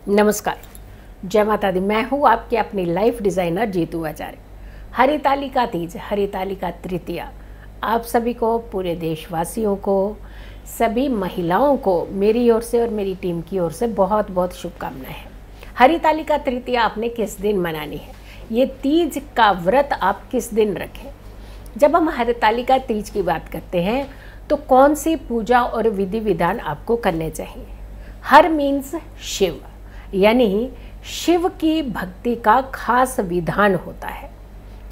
नमस्कार, जय माता दी। मैं हूँ आपके अपनी लाइफ डिज़ाइनर जीतू आचार्य। हरितालिका तीज, हरितालिका तृतीया, आप सभी को, पूरे देशवासियों को, सभी महिलाओं को मेरी ओर से और मेरी टीम की ओर से बहुत बहुत शुभकामनाएं हैं। हरितालिका तृतीया आपने किस दिन मनानी है, ये तीज का व्रत आप किस दिन रखें। जब हम हरितालिका तीज की बात करते हैं तो कौन सी पूजा और विधि विधान आपको करने चाहिए। हर मीन्स शिव, यानी शिव की भक्ति का खास विधान होता है।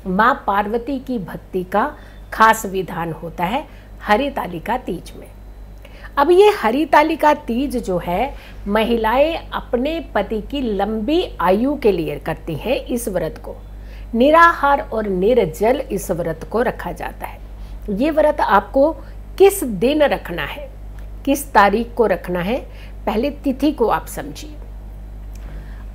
माँ पार्वती की भक्ति का खास विधान होता है हरितालिका तीज में। अब ये हरितालिका तीज जो है, महिलाएं अपने पति की लंबी आयु के लिए करती हैं। इस व्रत को निराहार और निर्जल इस व्रत को रखा जाता है। ये व्रत आपको किस दिन रखना है, किस तारीख को रखना है, पहले तिथि को आप समझिए।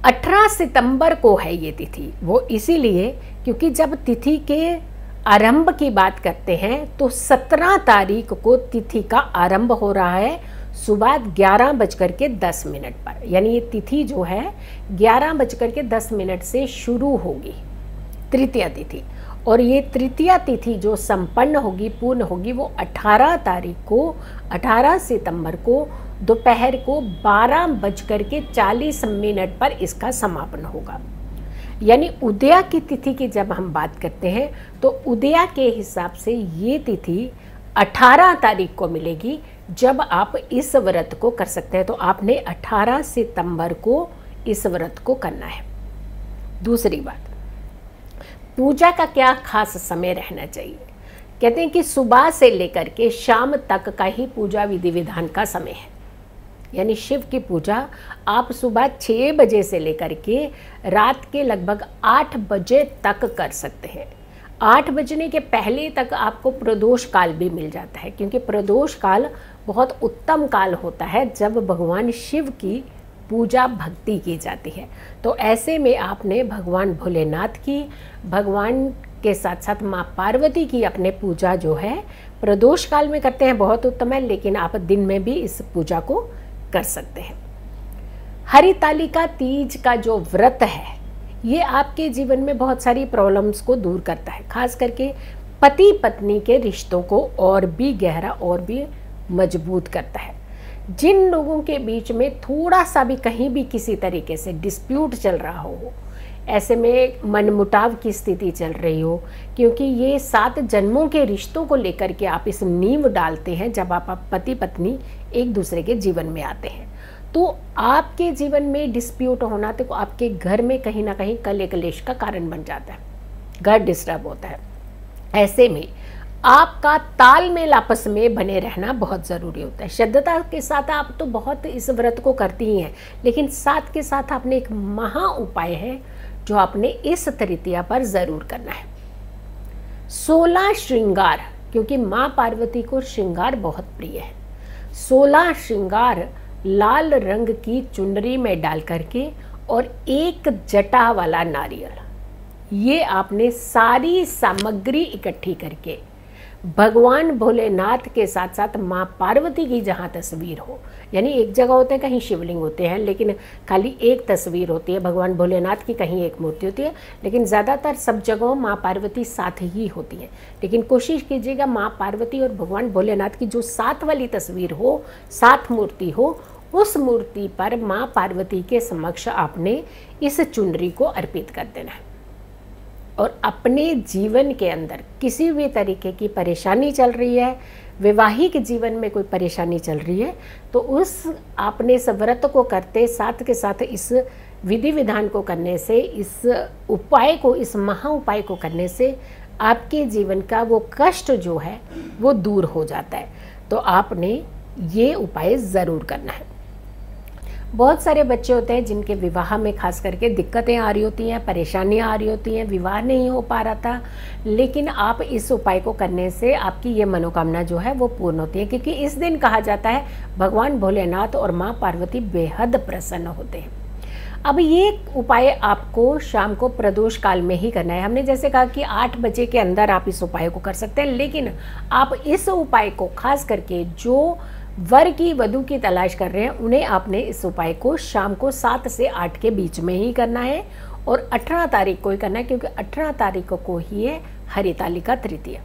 18 सितंबर को है ये तिथि। वो इसीलिए क्योंकि जब तिथि के आरंभ की बात करते हैं तो 17 तारीख को तिथि का आरंभ हो रहा है सुबह 11:10 पर। यानी ये तिथि जो है 11:10 से शुरू होगी, तृतीया तिथि। और ये तृतीया तिथि जो संपन्न होगी, पूर्ण होगी, वो 18 तारीख को, 18 सितंबर को दोपहर को 12:40 पर इसका समापन होगा। यानी उदया की तिथि की जब हम बात करते हैं तो उदया के हिसाब से ये तिथि 18 तारीख को मिलेगी जब आप इस व्रत को कर सकते हैं। तो आपने 18 सितंबर को इस व्रत को करना है। दूसरी बात, पूजा का क्या खास समय रहना चाहिए। कहते हैं कि सुबह से लेकर के शाम तक का ही पूजा विधि विधान का समय है। यानी शिव की पूजा आप सुबह 6 बजे से लेकर के रात के लगभग 8 बजे तक कर सकते हैं। 8 बजने के पहले तक आपको प्रदोष काल भी मिल जाता है, क्योंकि प्रदोष काल बहुत उत्तम काल होता है जब भगवान शिव की पूजा भक्ति की जाती है। तो ऐसे में आपने भगवान भोलेनाथ की, भगवान के साथ साथ माँ पार्वती की अपने पूजा जो है प्रदोष काल में करते हैं, बहुत उत्तम है। लेकिन आप दिन में भी इस पूजा को कर सकते हैं। हरितालिका तीज का जो व्रत है ये आपके जीवन में बहुत सारी प्रॉब्लम्स को दूर करता है। खास करके पति पत्नी के रिश्तों को और भी गहरा और भी मजबूत करता है। जिन लोगों के बीच में थोड़ा सा भी कहीं भी किसी तरीके से डिस्प्यूट चल रहा हो, ऐसे में मनमुटाव की स्थिति चल रही हो, क्योंकि ये 7 जन्मों के रिश्तों को लेकर के आप इस नींव डालते हैं जब आप पति पत्नी एक दूसरे के जीवन में आते हैं। तो आपके जीवन में डिस्प्यूट होना तो आपके घर में कहीं ना कहीं कलह कलेश का कारण बन जाता है, घर डिस्टर्ब होता है। ऐसे में आपका तालमेल आपस में बने रहना बहुत ज़रूरी होता है। श्रद्धता के साथ आप तो बहुत इस व्रत को करती ही हैं, लेकिन साथ के साथ आपने एक महा उपाय है जो आपने इस तृतीया पर ज़रूर करना है। 16 श्रृंगार, क्योंकि माँ पार्वती को श्रृंगार बहुत प्रिय है। 16 श्रृंगार लाल रंग की चुनरी में डाल करके और एक जटा वाला नारियल, ये आपने सारी सामग्री इकट्ठी करके भगवान भोलेनाथ के साथ साथ माँ पार्वती की जहाँ तस्वीर हो, यानी एक जगह होते हैं कहीं शिवलिंग होते हैं लेकिन खाली एक तस्वीर होती है, भगवान भोलेनाथ की कहीं एक मूर्ति होती है, लेकिन ज़्यादातर सब जगहों माँ पार्वती साथ ही होती है। लेकिन कोशिश कीजिएगा माँ पार्वती और भगवान भोलेनाथ की जो साथ वाली तस्वीर हो, साथ मूर्ति हो, उस मूर्ति पर माँ पार्वती के समक्ष आपने इस चुनरी को अर्पित कर देना है। और अपने जीवन के अंदर किसी भी तरीके की परेशानी चल रही है, वैवाहिक जीवन में कोई परेशानी चल रही है, तो उस आपने इस व्रत को करते साथ के साथ इस विधि विधान को करने से, इस उपाय को, इस महा उपाय को करने से आपके जीवन का वो कष्ट जो है वो दूर हो जाता है। तो आपने ये उपाय ज़रूर करना है। बहुत सारे बच्चे होते हैं जिनके विवाह में खास करके दिक्कतें आ रही होती हैं, परेशानियां आ रही होती हैं, विवाह नहीं हो पा रहा था, लेकिन आप इस उपाय को करने से आपकी ये मनोकामना जो है वो पूर्ण होती है। क्योंकि इस दिन कहा जाता है भगवान भोलेनाथ और माँ पार्वती बेहद प्रसन्न होते हैं। अब ये उपाय आपको शाम को प्रदोष काल में ही करना है। हमने जैसे कहा कि 8 बजे के अंदर आप इस उपाय को कर सकते हैं, लेकिन आप इस उपाय को खास करके जो वर की वधू की तलाश कर रहे हैं, उन्हें आपने इस उपाय को शाम को 7 से 8 के बीच में ही करना है और 18 तारीख को ही करना है, क्योंकि 18 तारीख को ही है हरितालिका तृतीया।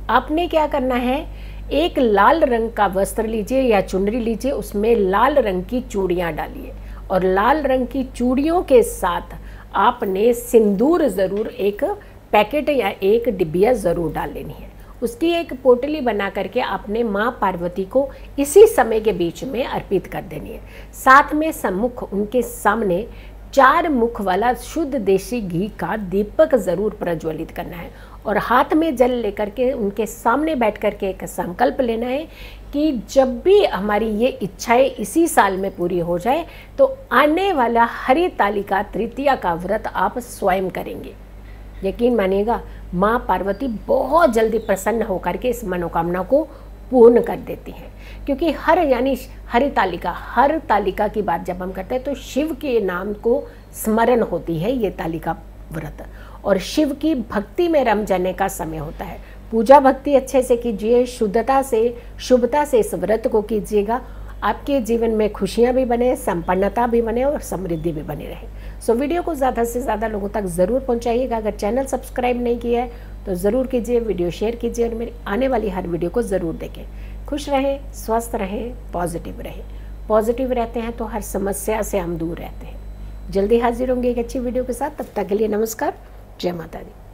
आपने क्या करना है, एक लाल रंग का वस्त्र लीजिए या चुनरी लीजिए, उसमें लाल रंग की चूड़ियाँ डालिए और लाल रंग की चूड़ियों के साथ आपने सिंदूर ज़रूर एक पैकेट या एक डिबिया ज़रूर डाल लेनी है। उसकी एक पोटली बना करके आपने माँ पार्वती को इसी समय के बीच में अर्पित कर देनी है। साथ में सम्मुख उनके सामने 4 मुख वाला शुद्ध देसी घी का दीपक ज़रूर प्रज्वलित करना है और हाथ में जल लेकर के उनके सामने बैठ कर के एक संकल्प लेना है कि जब भी हमारी ये इच्छाएं इसी साल में पूरी हो जाए तो आने वाला हरितालिका तृतीया का व्रत आप स्वयं करेंगे। यकीन मानिएगा, माँ पार्वती बहुत जल्दी प्रसन्न होकर के इस मनोकामना को पूर्ण कर देती हैं, क्योंकि हर तालिका की बात जब हम करते हैं तो शिव के नाम को स्मरण होती है ये तालिका व्रत, और शिव की भक्ति में रम जाने का समय होता है। पूजा भक्ति अच्छे से कीजिए, शुद्धता से शुभता से इस व्रत को कीजिएगा। आपके जीवन में खुशियाँ भी बने, संपन्नता भी बने और समृद्धि भी बनी रहे। सो वीडियो को ज़्यादा से ज़्यादा लोगों तक ज़रूर पहुँचाइएगा। अगर चैनल सब्सक्राइब नहीं किया है तो ज़रूर कीजिए, वीडियो शेयर कीजिए और मेरी आने वाली हर वीडियो को ज़रूर देखें। खुश रहें, स्वस्थ रहें, पॉजिटिव रहें। पॉजिटिव रहते हैं तो हर समस्या से हम दूर रहते हैं। जल्दी हाजिर होंगे एक अच्छी वीडियो के साथ। तब तक के लिए नमस्कार, जय माता दी।